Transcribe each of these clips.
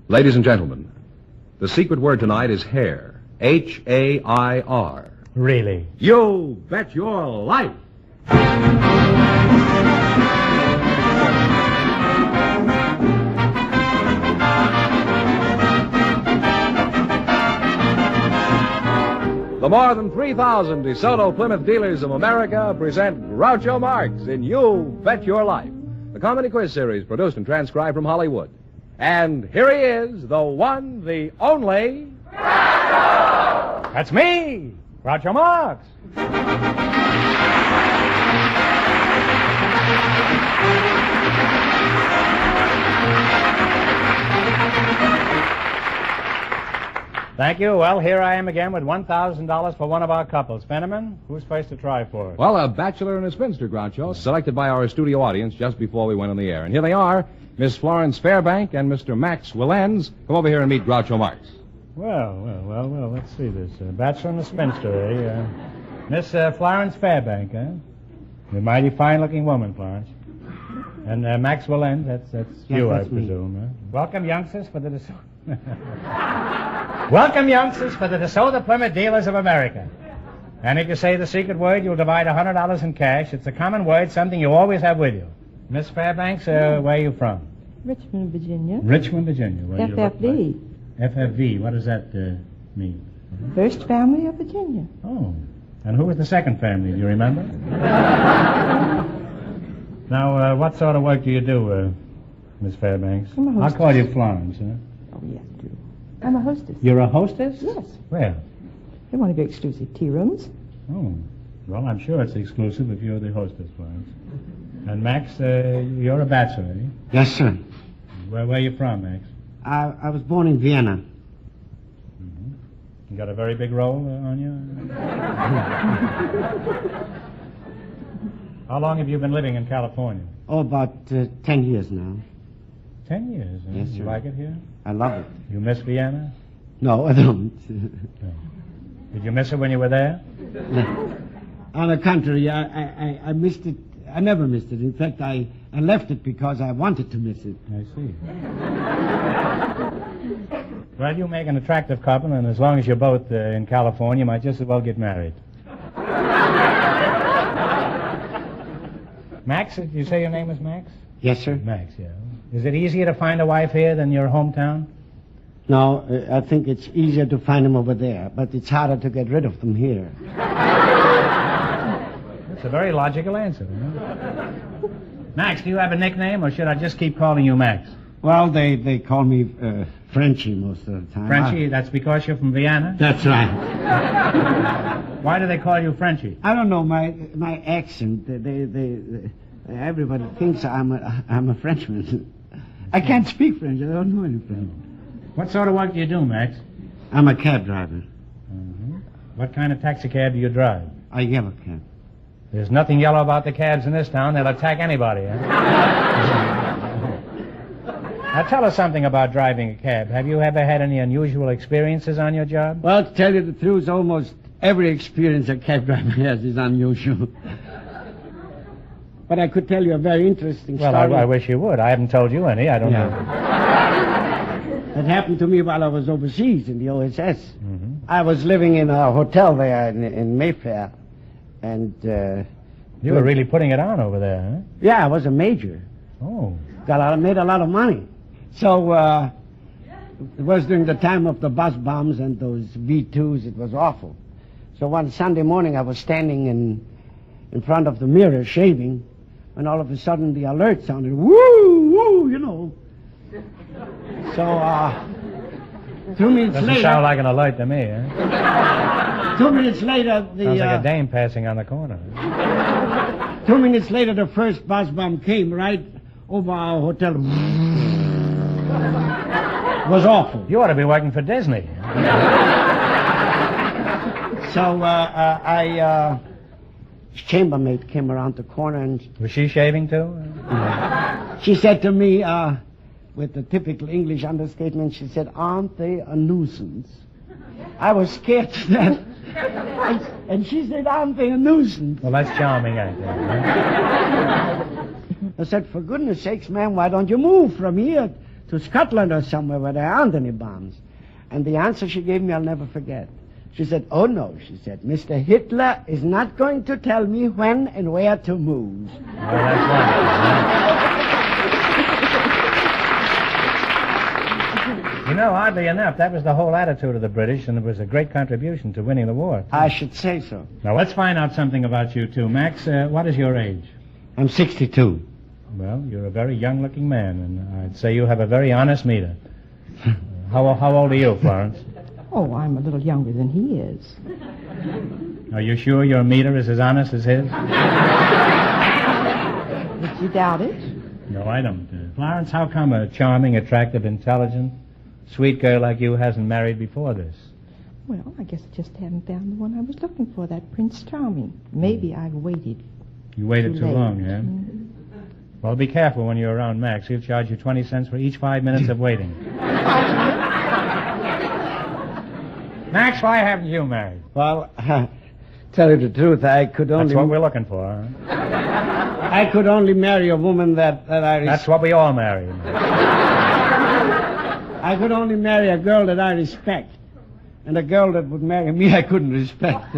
Ladies and gentlemen, the secret word tonight is hair. H-A-I-R. Really? You bet your life. The more than 3,000 DeSoto Plymouth dealers of America present Groucho Marx in You Bet Your Life, the comedy quiz series produced and transcribed from Hollywood. And here he is, the one, the only... Groucho! That's me, Groucho Marx. Thank you. Well, here I am again with $1,000 for one of our couples. Fenneman, who's first to try for it? Well, a bachelor and a spinster, Groucho, selected by our studio audience just before we went on the air. And here they are, Miss Florence Fairbank and Mr. Max Willens. Come over here and meet Groucho Marx. Well, let's see this. Bachelor and a spinster, eh? Miss Florence Fairbank, eh? A mighty fine-looking woman, Florence. And Max Willens, that's you, I presume, eh? Welcome, youngsters, for the Welcome, youngsters, for the DeSoto Plymouth Dealers of America. And if you say the secret word, you'll divide $100 in cash. It's a common word, something you always have with you. Miss Fairbanks, where are you from? Richmond, Virginia. Richmond, Virginia. What FFV. FFV, what does that mean? First family of Virginia. Oh, and who was the second family, do you remember? Now, what sort of work do you do, Miss Fairbanks? I'm a hostess. I'll call you Florence, huh? Oh, yes, do. I'm a hostess. You're a hostess? Yes. Where? In one of your exclusive tea rooms. Oh, well, I'm sure it's exclusive if you're the hostess, Florence. And Max, you're a bachelor, eh? Yes, sir. Where are you from, Max? I was born in Vienna. Mm-hmm. You got a very big role on you? How long have you been living in California? Oh, about 10 years now. 10 years, huh? Yes, sir. You like it here? I love it. You miss Vienna? No, I don't. No. Did you miss it when you were there? No. On the contrary, I missed it. I never missed it. In fact, I left it because I wanted to miss it. I see. Well, you make an attractive couple, and as long as you're both in California, you might just as well get married. Max, did you say your name was Max? Yes, sir. Max, yeah. Is it easier to find a wife here than your hometown? No, I think it's easier to find them over there, but it's harder to get rid of them here. That's a very logical answer. Huh? Max, do you have a nickname, or should I just keep calling you Max? Well, they call me Frenchie most of the time. Frenchie? That's because you're from Vienna? That's right. Why do they call you Frenchie? I don't know, my accent. Everybody thinks I'm a Frenchman. I can't speak French. I don't know any French. What sort of work do you do, Max? I'm a cab driver. Mm-hmm. What kind of taxi cab do you drive? I have a cab. There's nothing yellow about the cabs in this town. They'll attack anybody. Huh? Now, tell us something about driving a cab. Have you ever had any unusual experiences on your job? Well, to tell you the truth, almost every experience a cab driver has is unusual. But I could tell you a very interesting story. Well, I wish you would. I haven't told you any. I don't know. That happened to me while I was overseas in the OSS. Mm-hmm. I was living in a hotel there in Mayfair. And, you were really putting it on over there, huh? Yeah, I was a major. Oh. Made a lot of money. So, it was during the time of the bus bombs and those V2s. It was awful. So one Sunday morning I was standing in front of the mirror shaving, and all of a sudden the alert sounded, woo, woo, you know. So, 2 minutes later... Doesn't sound like an alert to me, huh? 2 minutes later, Sounds like a dame passing on the corner. 2 minutes later, the first bus bomb came right over our hotel. It was awful. You ought to be working for Disney. So, chambermaid came around the corner and... Was she shaving, too? She said to me, with the typical English understatement, she said, "Aren't they a nuisance?" I was scared to death. And she said, "Aren't they a nuisance?" Well, that's charming, I think. Huh? I said, "For goodness sakes, ma'am, why don't you move from here to Scotland or somewhere where there aren't any bombs. And the answer she gave me I'll never forget. She said, oh no, she said, Mr. Hitler is not going to tell me when and where to move. Well, that's wonderful. You know, oddly enough, that was the whole attitude of the British, and it was a great contribution to winning the war. I should say so. Now, let's find out something about you, too. Max, what is your age? I'm 62. Well, you're a very young-looking man, and I'd say you have a very honest meter. How old are you, Florence? Oh, I'm a little younger than he is. Are you sure your meter is as honest as his? Would you doubt it? No, I don't. Florence, how come a charming, attractive, intelligent, sweet girl like you hasn't married before this? Well, I guess I just haven't found the one I was looking for, that Prince Charming. Maybe I've waited. You waited too late. long, yeah? Well, be careful when you're around Max. He'll charge you 20 cents for each 5 minutes of waiting. Max, why haven't you married? Well, tell you the truth, I could only... That's what we're looking for, huh? I could only marry a woman that I... That's what we all marry. I could only marry a girl that I respect. And a girl that would marry me, I couldn't respect.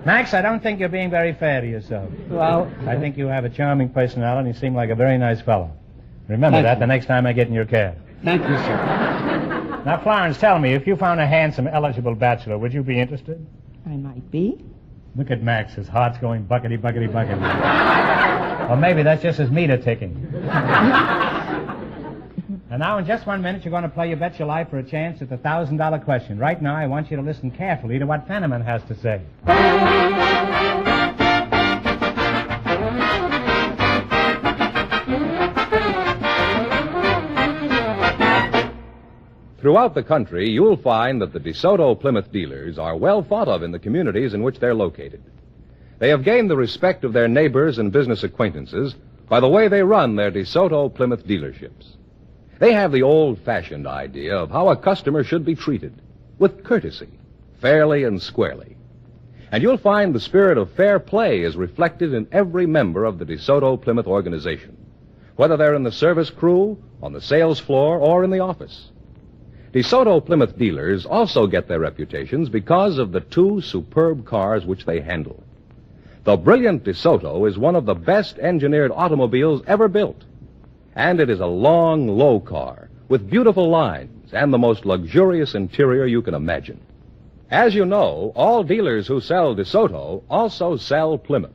Max, I don't think you're being very fair to yourself. Well... I think you have a charming personality and you seem like a very nice fellow. Remember that the next time I get in your cab. Thank you, sir. Now, Florence, tell me, if you found a handsome, eligible bachelor, would you be interested? I might be. Look at Max. His heart's going buckety, buckety, buckety. Or maybe that's just his meter ticking. And now, in just 1 minute, you're going to play You Bet Your Life for a chance at the $1,000 question. Right now, I want you to listen carefully to what Fenneman has to say. Throughout the country, you'll find that the DeSoto Plymouth dealers are well thought of in the communities in which they're located. They have gained the respect of their neighbors and business acquaintances by the way they run their DeSoto Plymouth dealerships. They have the old-fashioned idea of how a customer should be treated, with courtesy, fairly and squarely. And you'll find the spirit of fair play is reflected in every member of the DeSoto Plymouth organization, whether they're in the service crew, on the sales floor, or in the office. DeSoto Plymouth dealers also get their reputations because of the two superb cars which they handle. The brilliant DeSoto is one of the best engineered automobiles ever built. And it is a long, low car with beautiful lines and the most luxurious interior you can imagine. As you know, all dealers who sell DeSoto also sell Plymouth.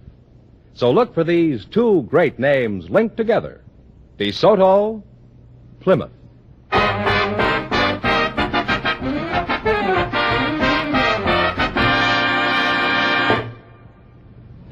So look for these two great names linked together. DeSoto, Plymouth.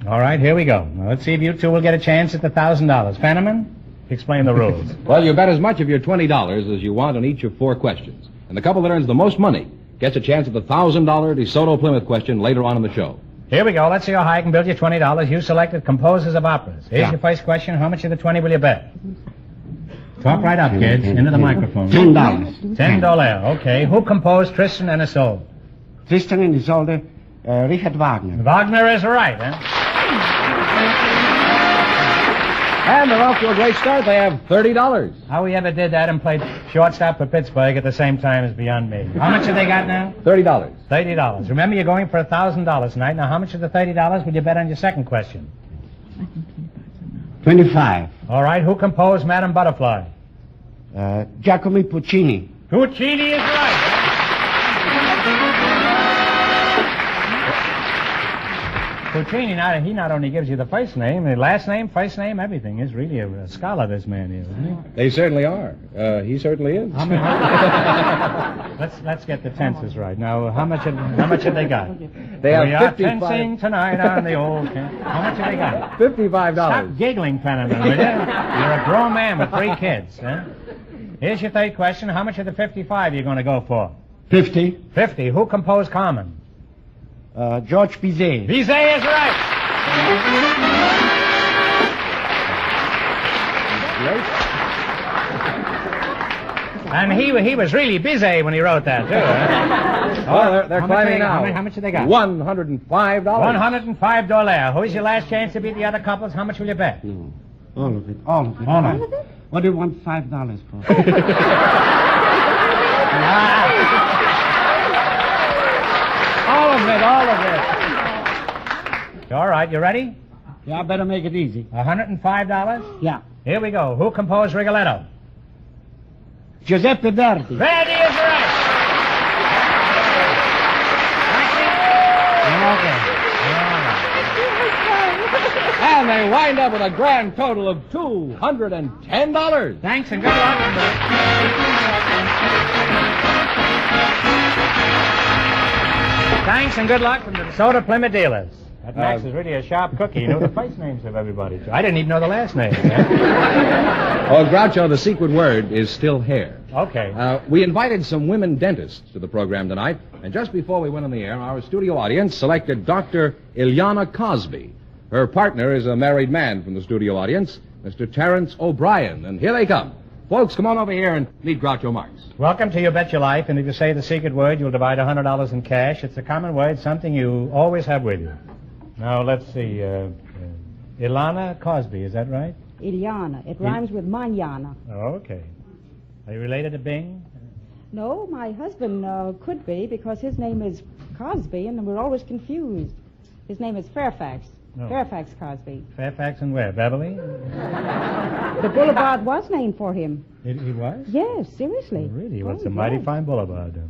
All right, here we go. Now, let's see if you two will get a chance at the $1,000. Fenneman, explain the rules. Well, you bet as much of your $20 as you want on each of 4 questions. And the couple that earns the most money gets a chance at the $1,000 DeSoto Plymouth question later on in the show. Here we go. Let's see how high I can build you $20. You selected composers of operas. Here's your first question. How much of the 20 will you bet? Talk right up, kids. Into the microphone. $10. $10. Okay. Who composed Tristan and Isolde? Tristan and Isolde, Richard Wagner. Wagner is right, huh? And they're off to a great start. They have $30. How we ever did that and played shortstop for Pittsburgh at the same time is beyond me. How much have they got now? $30. $30. Remember, you're going for $1,000 tonight. Now, how much of the $30 will you bet on your second question? 25. All right. Who composed Madame Butterfly? Giacomo Puccini. Puccini is right. Puccini, he not only gives you the first name, the last name, first name, everything. He's really a scholar, this man is, isn't he? They certainly are. He certainly is. Let's get the tenses right. Now, how much have they got? They have we are 55. tensing tonight on the old... How much have they got? $55. Stop giggling, Fenneman, will you? You're a grown man with 3 kids, huh? Here's your third question. How much of the 55 are you going to go for? 50. 50. Who composed Carmen? George Bizet. Bizet is right. And he was really busy when he wrote that, too. Huh? Well, they're climbing now. How much have they got? $105. $105. Who's your last chance to beat the other couples? How much will you bet? No. All of it. All of it. All of it? What do you want $5 for? All of it, all of it. All right, you ready? Yeah, I better make it easy. $105? Yeah. Here we go. Who composed Rigoletto? Giuseppe Verdi. Verdi is right. Okay. And they wind up with a grand total of $210. Thanks and good luck. Thanks and good luck from the DeSoto Plymouth dealers. That Max is really a sharp cookie. He knew the place names of everybody. I didn't even know the last name. Oh, Groucho, the secret word is still hair. Okay. We invited some women dentists to the program tonight, and just before we went on the air, our studio audience selected Dr. Ileana Cosby. Her partner is a married man from the studio audience, Mr. Terence O'Brien, and here they come. Folks, come on over here and meet Groucho Marx. Welcome to You Bet Your Life, and if you say the secret word, you'll divide $100 in cash. It's a common word, something you always have with you. Now, let's see. Ilana Cosby, is that right? Ileana. It rhymes with manana. Oh, okay. Are you related to Bing? No, my husband could be because his name is Cosby, and we're always confused. His name is Fairfax. Oh. Fairfax Cosby. Fairfax and where? Beverly? The boulevard was named for him. He was? Yes, seriously. Oh, really? Oh, What's a mighty yes. fine boulevard.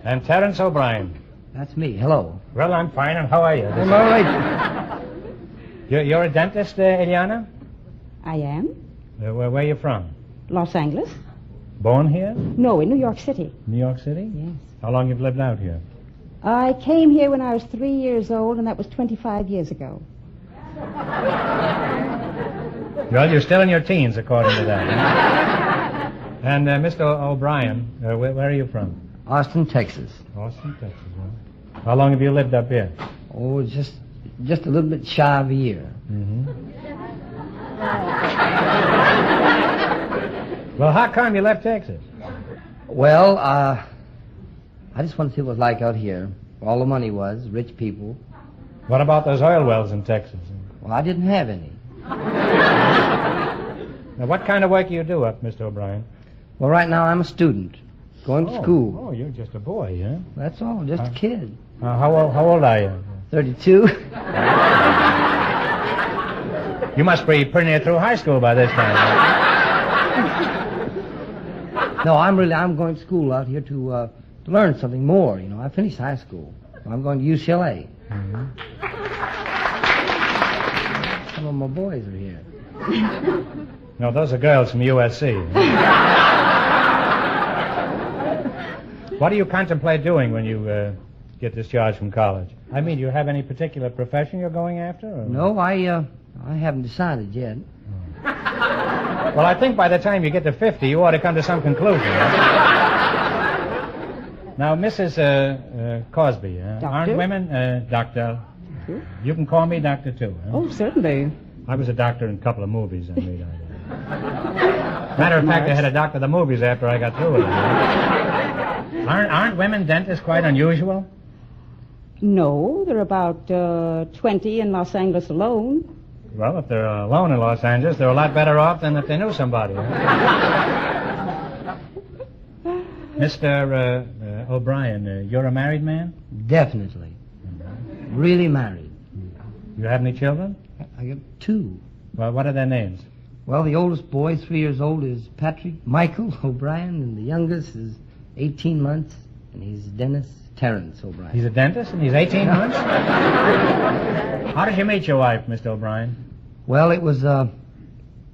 And Terence O'Brien. That's me. Hello. Well, I'm fine, and how are you? I'm all right. You're a dentist, Ileana? I am. Where are you from? Los Angeles? Born here? No, in New York City. New York City? Yes. How long you've lived out here? I came here when I was 3 years old, and that was 25 years ago. Well, you're still in your teens, according to that. And Mr. O'Brien, where are you from? Austin, Texas. Austin, Texas. Huh? How long have you lived up here? Oh, just a little bit shy of a year. Mm-hmm. Well, how come you left Texas? Well, I just want to see what it was like out here. All the money was, rich people. What about those oil wells in Texas? Well, I didn't have any. Now, what kind of work do you do up, Mr. O'Brien? Well, right now I'm a student, going to school. Oh, you're just a boy, huh? That's all, just a kid. How old are you? 32. You must be pretty near through high school by this time. No, I'm going to school out here to learn something more, you know. I finished high school. I'm going to UCLA. Mm-hmm. Some of my boys are here. No, those are girls from USC. What do you contemplate doing when you get discharged from college? I mean, do you have any particular profession you're going after? Or? No, I haven't decided yet. Well, I think by the time you get to 50, you ought to come to some conclusion. Now, Mrs. Cosby, aren't women, Doctor? You can call me Doctor, too. Huh? Oh, certainly. I was a doctor in a couple of movies I made. Matter of fact, I had a doctor of the movies after I got through with it. Aren't women dentists quite unusual? No, there are about 20 in Los Angeles alone. Well, if they're alone in Los Angeles, they're a lot better off than if they knew somebody. Mr. O'Brien, you're a married man? Definitely. Really married. You have any children? I got 2. Well, what are their names? Well, the oldest boy, 3 years old, is Michael O'Brien, and the youngest is 18 months, and he's Dennis Terence O'Brien. He's a dentist, and he's 18 months? How did you meet your wife, Mr. O'Brien? Well, it was, I'm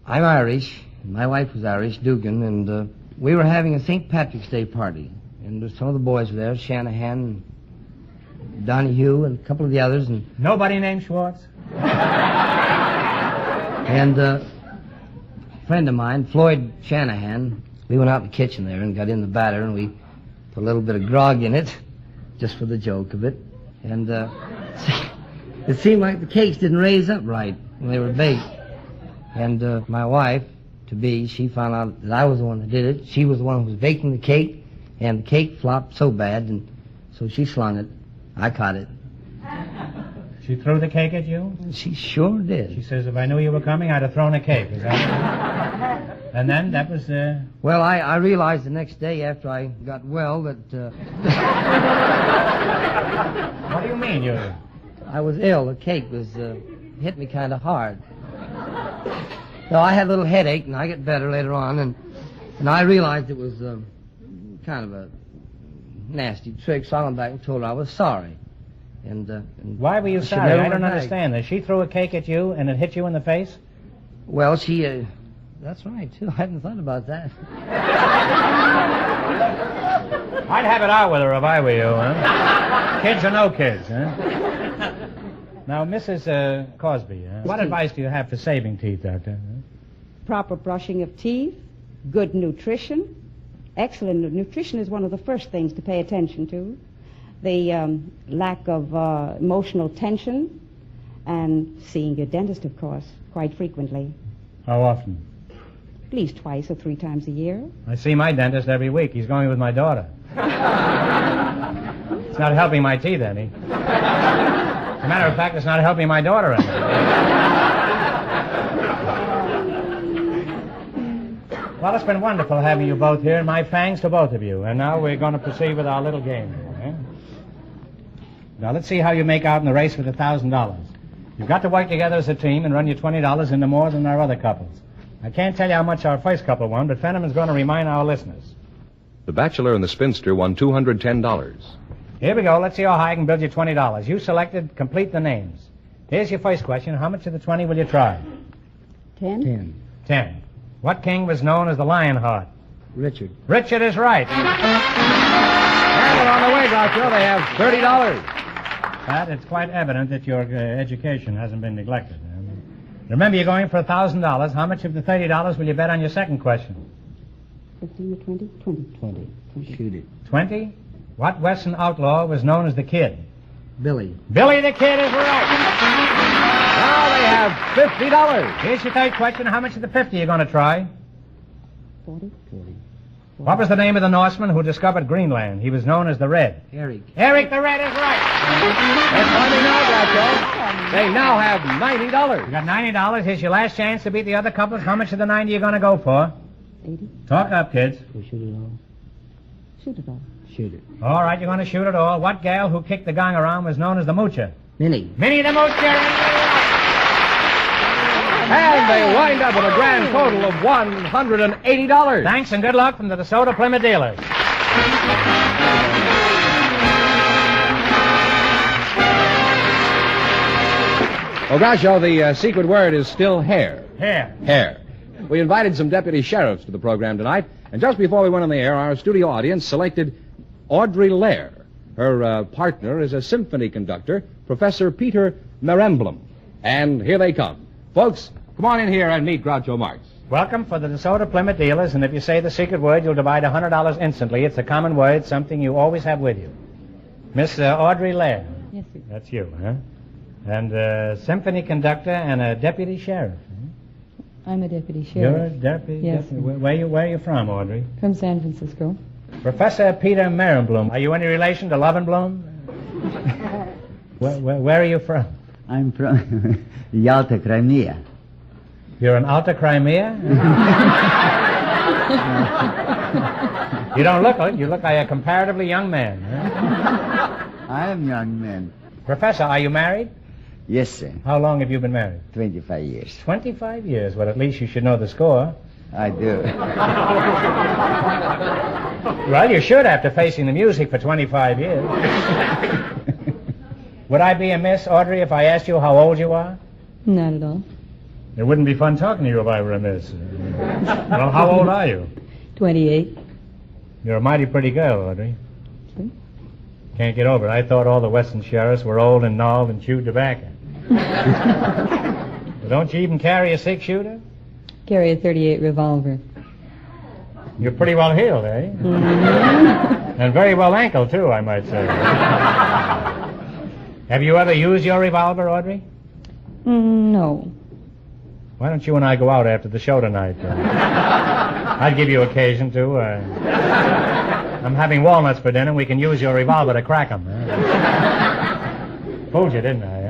Irish, and my wife was Irish, Dugan, and we were having a St. Patrick's Day party, and some of the boys were there, Shanahan, and Donahue, and a couple of the others, and... Nobody named Schwartz? And a friend of mine, Floyd Shanahan, we went out in the kitchen there and got in the batter, and we put a little bit of grog in it, just for the joke of it. And it seemed like the cakes didn't raise up right when they were baked. And my wife-to-be, she found out that I was the one that did it. She was the one who was baking the cake, and the cake flopped so bad, and So she slung it. I caught it. She threw the cake at you? She sure did. She says, if I knew you were coming, I'd have thrown a cake. Is that right? And then that was... Well, I realized the next day after I got well that... What do you mean, you... I was ill. The cake was hit me kind of hard. So I had a little headache, and I get better later on, and I realized it was kind of a nasty trick, so I went back and told her I was sorry. And why were you she sorry? never I don't went back. understand this. She threw a cake at you, and it hit you in the face? Well, she... that's right, too. I hadn't thought about that. I'd have it out with her if I were you, huh? Kids or no kids, huh? Now, Mrs. Cosby, what advice do you have for saving teeth, Doctor? Proper brushing of teeth, good nutrition. Excellent nutrition is one of the first things to pay attention to. The lack of emotional tension, and seeing your dentist, of course, quite frequently. How often? At least twice or 3 times a year. I see my dentist every week. He's going with my daughter. It's not helping my teeth any. As a matter of fact, it's not helping my daughter any. Well, it's been wonderful having you both here, and my thanks to both of you. And now we're going to proceed with our little game. Eh? Now, let's see how you make out in the race for the $1,000. You've got to work together as a team and run your $20 into more than our other couples. I can't tell you how much our first couple won, but Fenneman's going to remind our listeners. The bachelor and the spinster won $210. Here we go. Let's see how high I can build you $20. You selected complete the names. Here's your first question. How much of the 20 will you try? 10? 10. What king was known as the Lionheart? Richard. Richard is right. And we're on the way, Groucho. They have $30. Pat, it's quite evident that your education hasn't been neglected. Remember, you're going for $1,000. How much of the $30 will you bet on your second question? 15 or 20? 20. Shoot it. 20? What Western outlaw was known as the Kid? Billy. Billy the Kid is right. Now they have $50. Here's your third question. How much of the 50 are you going to try? 40? What was the name of the Norseman who discovered Greenland? He was known as the Red. Eric. Eric the Red is right. They're climbing now, Groucho. They now have $90. You got $90. Here's your last chance to beat the other couples. How much of the 90 are you going to go for? 80? Talk up, kids. We'll shoot it all. Shoot it all. Shoot it. All right, you're going to shoot it all. What gal who kicked the gong around was known as the Moocher? Minnie. Minnie the Moocher. And they wind up with a grand total of $180. Thanks and good luck from the DeSoto Plymouth dealers. Well, Groucho, the secret word is still hair. Here. Hair. We invited some deputy sheriffs to the program tonight, and just before we went on the air, our studio audience selected Audrey Lair. Her partner is a symphony conductor, Professor Peter Meremblum. And here they come. Folks, come on in here and meet Groucho Marx. Welcome for the DeSoto Plymouth dealers, and if you say the secret word, you'll divide $100 instantly. It's a common word, something you always have with you. Miss Audrey Lair. Yes, sir. That's you, huh? And symphony conductor and a deputy sheriff. I'm a deputy You're a sheriff. deputy? Yes. Where are you from, Audrey? From San Francisco. Professor Peter Meremblum. Are you any relation to Lovenblum? Where are you from? I'm from Yalta, Crimea. You're in Alta Crimea? You don't look it. You look like a comparatively young man. Huh? I am young man. Professor, are you married? Yes, sir. How long have you been married? 25 years. 25 years. Well, at least you should know the score. I do. Well, you should after facing the music for 25 years. Would I be amiss, Audrey, if I asked you how old you are? Not at all. It wouldn't be fun talking to you if I were amiss. Well, how old are you? 28. You're a mighty pretty girl, Audrey. See? Can't get over it. I thought all the Western sheriffs were old and gnarled and chewed tobacco. Well, don't you even carry a 6-shooter? Carry a .38 revolver. You're pretty well heeled, eh? Mm-hmm. And very well ankled, too, I might say. Have you ever used your revolver, Audrey? No. Why don't you and I go out after the show tonight? I'd give you occasion to. I'm having walnuts for dinner. We can use your revolver to crack them. Fooled you, didn't I?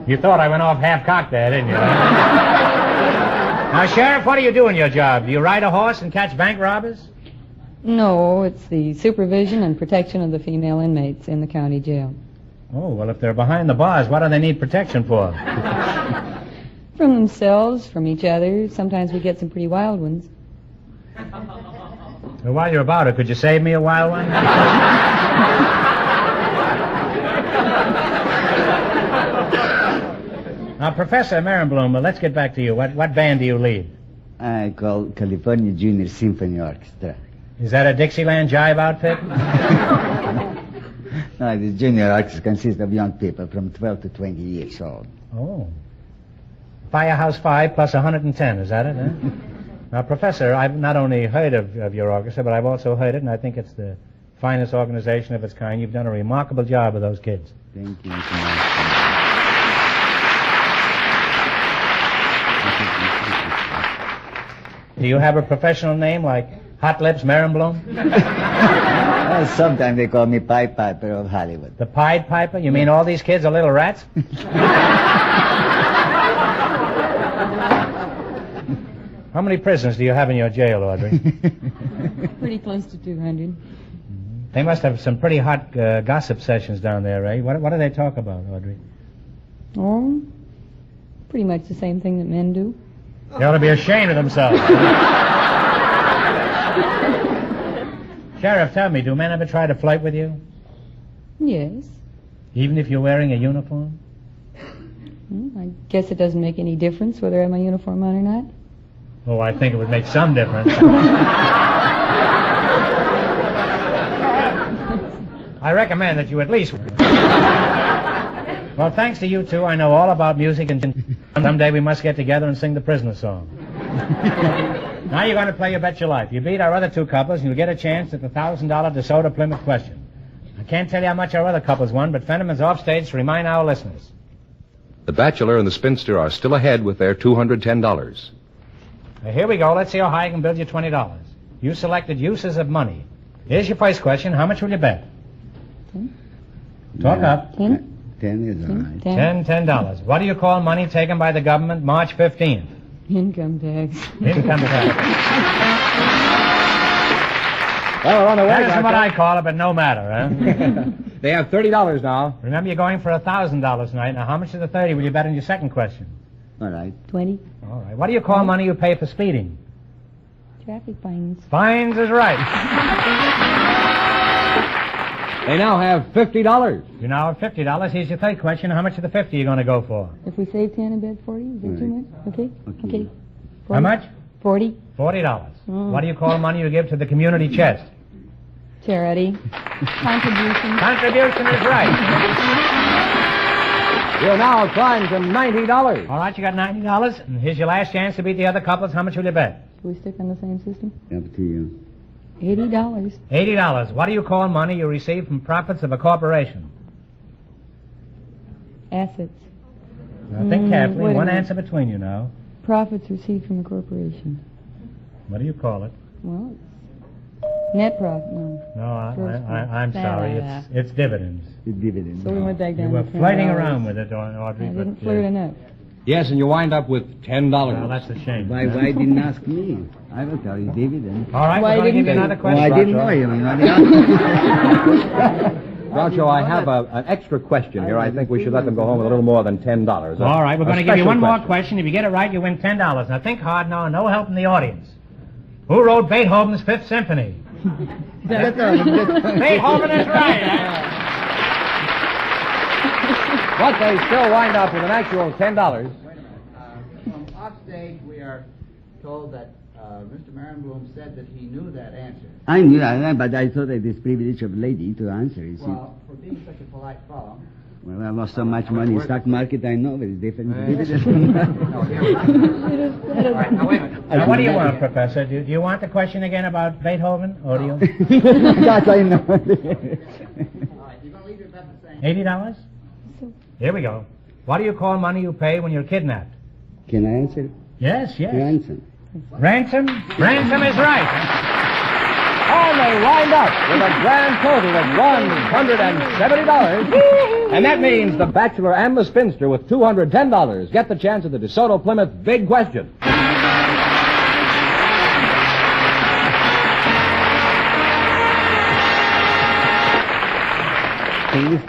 You thought I went off half-cocked there, didn't you? Now, Sheriff, what do you do in your job? Do you ride a horse and catch bank robbers? No, it's the supervision and protection of the female inmates in the county jail. Oh, well, if they're behind the bars, what do they need protection for? From themselves, from each other. Sometimes we get some pretty wild ones. Well, while you're about it, could you save me a wild one? Now, Professor Merenblum, let's get back to you. What band do you lead? I call California Junior Symphony Orchestra. Is that a Dixieland jive outfit? No, the junior orchestra consists of young people from 12 to 20 years old. Oh. Firehouse 5 plus 110, is that it, huh? Now, Professor, I've not only heard of your orchestra, but I've also heard it, and I think it's the finest organization of its kind. You've done a remarkable job with those kids. Thank you, Mr. Master. Do you have a professional name like Hot Lips Merenblum? Sometimes they call me Pied Piper of Hollywood. The Pied Piper? You mean all these kids are little rats? How many prisoners do you have in your jail, Audrey? Pretty close to 200. They must have some pretty hot gossip sessions down there, eh? What do they talk about, Audrey? Oh, pretty much the same thing that men do. They ought to be ashamed of themselves. Sheriff, tell me, do men ever try to flirt with you? Yes. Even if you're wearing a uniform? I guess it doesn't make any difference whether I have my uniform on or not. Oh, I think it would make some difference. I recommend that you at least... Well, thanks to you two, I know all about music, and someday we must get together and sing the prisoner song. Now you're going to play You Bet Your Life. You beat our other two couples, and you'll get a chance at the $1,000 DeSoto Plymouth question. I can't tell you how much our other couples won, but Fenneman's off stage to remind our listeners. The bachelor and the spinster are still ahead with their $210. Here we go. Let's see how high I can build you $20. You selected uses of money. Here's your first question. How much will you bet? Talk up. 10? 10 is all right. $10. What do you call money taken by the government March 15th? Income tax. Income tax. Well, we're on the way. That isn't what I call it, but no matter, huh? They have $30 now. Remember, you're going for $1,000 tonight. Now, how much of the 30 will you bet on your second question? All right. 20. All right. What do you call money you pay for speeding? Traffic fines. Fines is right. They now have $50. You now have $50. Here's your third question. How much of the 50 are you going to go for? If we save 10 and bet 40, is that too much? Okay. Okay. 40. How much? 40. $40. What do you call money you give to the community chest? Charity. Contribution. Contribution is right. You're now climbed to $90. All right, you got $90. And here's your last chance to beat the other couples. How much will you bet? Do we stick on the same system? Up to you. $80. $80. What do you call money you receive from profits of a corporation? Assets. Now, think carefully. wait a One minute. answer between you now. Profits received from a corporation. What do you call it? Well, it's net profit. No. No, Gross I'm profit. sorry. Nah. It's dividends. The dividend. So we went back You down were to $10. flirting around with it, Audrey. I but, didn't flirt enough. Yes, and you wind up with $10. Well, that's a shame. Why didn't ask me? I will tell you dividend. All right, Why we're going to give you didn't another Well, question. I didn't know you. Groucho, I have an extra question here. I think we should let them go home with a little more than $10. All right, we're going to give you special one more question. If you get it right, you win $10. Now, think hard now. No help from the audience. Who wrote Beethoven's Fifth Symphony? Beethoven is right. But they still wind up with an actual $10. From offstage, we are told that Mr. Marenblum said that he knew that answer. I knew that, but I thought it is privilege of lady to answer. You see. Well, for being such a polite fellow. Well, I lost so much money in stock market, I know, but it's different. No, here we go. All right, now wait a minute. Now, what do you want, Professor? Do you want the question again about Beethoven, or do you... That I know. All right, you're going to leave your bet the same. $80? Here we go. What do you call money you pay when you're kidnapped? Can I answer? Yes, yes. Ransom. Ransom? Ransom is right. And they wind up with a grand total of $170. And that means the bachelor and the spinster with $210 get the chance at the DeSoto Plymouth Big Question.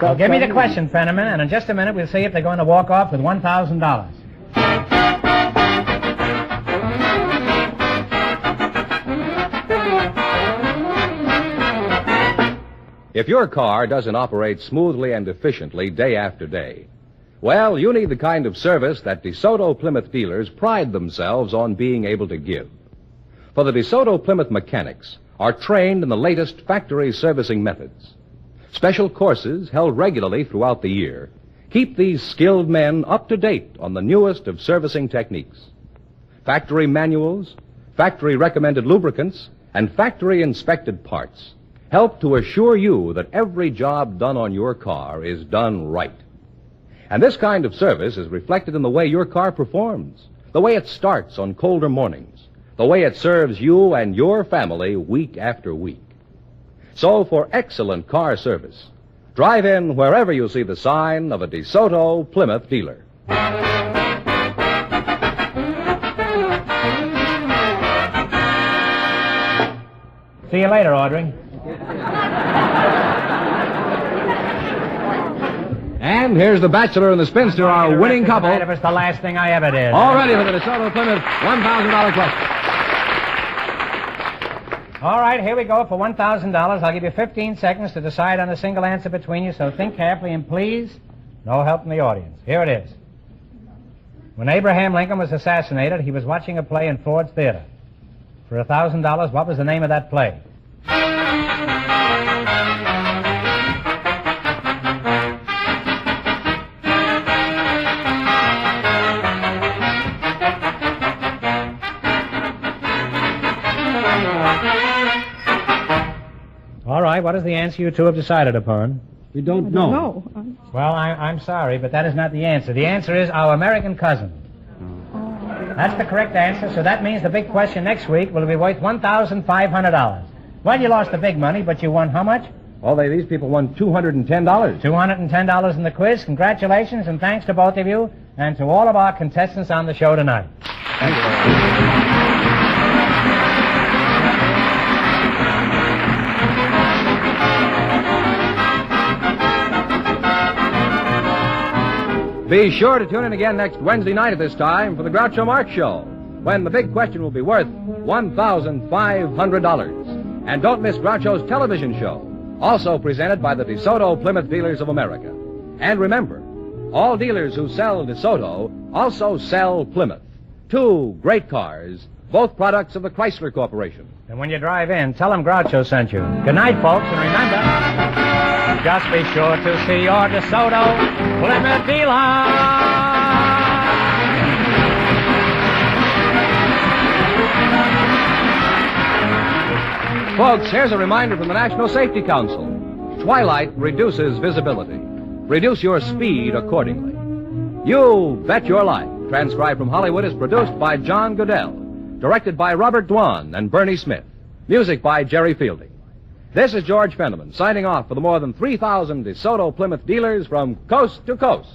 Well, give me the question, Fenneman, and in just a minute we'll see if they're going to walk off with $1,000. If your car doesn't operate smoothly and efficiently day after day, well, you need the kind of service that DeSoto Plymouth dealers pride themselves on being able to give. For the DeSoto Plymouth mechanics are trained in the latest factory servicing methods. Special courses held regularly throughout the year keep these skilled men up to date on the newest of servicing techniques. Factory manuals, factory recommended lubricants, and factory inspected parts help to assure you that every job done on your car is done right. And this kind of service is reflected in the way your car performs, the way it starts on colder mornings, the way it serves you and your family week after week. So for excellent car service, drive in wherever you see the sign of a DeSoto Plymouth dealer. See you later, Audrey. And here's the bachelor and the spinster, our winning couple. It was the last thing I ever did. All ready for the DeSoto Plymouth $1,000 question. All right, here we go for $1,000. I'll give you 15 seconds to decide on a single answer between you, so think carefully and please, no help from the audience. Here it is. When Abraham Lincoln was assassinated, he was watching a play in Ford's Theater. For $1,000, what was the name of that play? All right, what is the answer you two have decided upon? We don't know. No. Well, I'm sorry, but that is not the answer. The answer is our American cousin. That's the correct answer, so that means the big question next week will be worth $1,500. Well, you lost the big money, but you won how much? Well, these people won $210. $210 in the quiz. Congratulations, and thanks to both of you, and to all of our contestants on the show tonight. Thank you. Be sure to tune in again next Wednesday night at this time for the Groucho Marx Show, when the big question will be worth $1,500. And don't miss Groucho's television show, also presented by the DeSoto Plymouth Dealers of America. And remember, all dealers who sell DeSoto also sell Plymouth. Two great cars, both products of the Chrysler Corporation. And when you drive in, tell them Groucho sent you. Good night, folks, and remember, just be sure to see your DeSoto Plymouth dealer. Folks, here's a reminder from the National Safety Council. Twilight reduces visibility. Reduce your speed accordingly. You Bet Your Life, transcribed from Hollywood, is produced by John Goodell, directed by Robert Dwan and Bernie Smith, music by Jerry Fielding. This is George Fenneman, signing off for the more than 3,000 DeSoto Plymouth dealers from coast to coast.